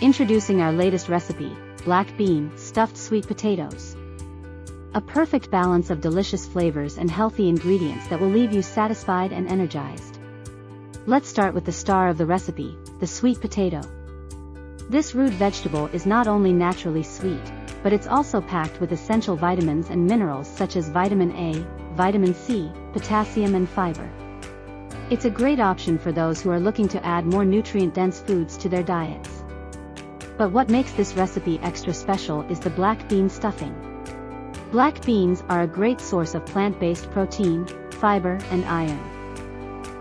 Introducing our latest recipe, black bean stuffed sweet potatoes. A perfect balance of delicious flavors and healthy ingredients that will leave you satisfied and energized. Let's start with the star of the recipe, the sweet potato. This root vegetable is not only naturally sweet, but it's also packed with essential vitamins and minerals such as vitamin A, vitamin C, potassium and fiber. It's a great option for those who are looking to add more nutrient-dense foods to their diets. But what makes this recipe extra special is the black bean stuffing. Black beans are a great source of plant-based protein, fiber, and iron.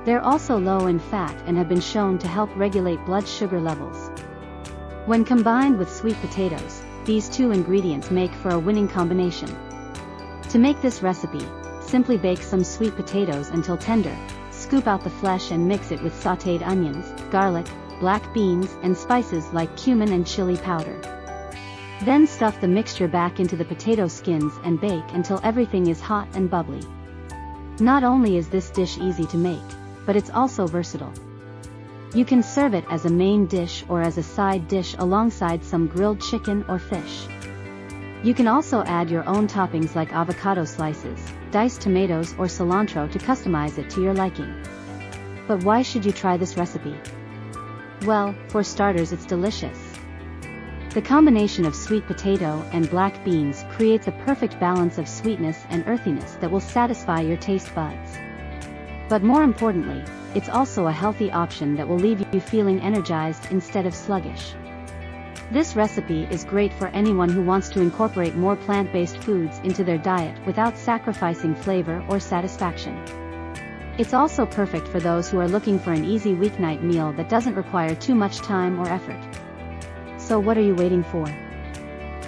They're also low in fat and have been shown to help regulate blood sugar levels. When combined with sweet potatoes, these two ingredients make for a winning combination. To make this recipe, simply bake some sweet potatoes until tender, scoop out the flesh and mix it with sautéed onions, garlic, black beans, and spices like cumin and chili powder. Then stuff the mixture back into the potato skins and bake until everything is hot and bubbly. Not only is this dish easy to make, but it's also versatile. You can serve it as a main dish or as a side dish alongside some grilled chicken or fish. You can also add your own toppings like avocado slices, diced tomatoes or cilantro to customize it to your liking. But why should you try this recipe? Well, for starters, it's delicious. The combination of sweet potato and black beans creates a perfect balance of sweetness and earthiness that will satisfy your taste buds. But more importantly, it's also a healthy option that will leave you feeling energized instead of sluggish. This recipe is great for anyone who wants to incorporate more plant-based foods into their diet without sacrificing flavor or satisfaction. It's also perfect for those who are looking for an easy weeknight meal that doesn't require too much time or effort. So what are you waiting for?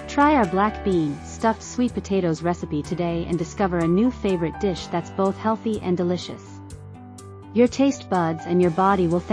Try our black bean stuffed sweet potatoes recipe today and discover a new favorite dish that's both healthy and delicious. Your taste buds and your body will thank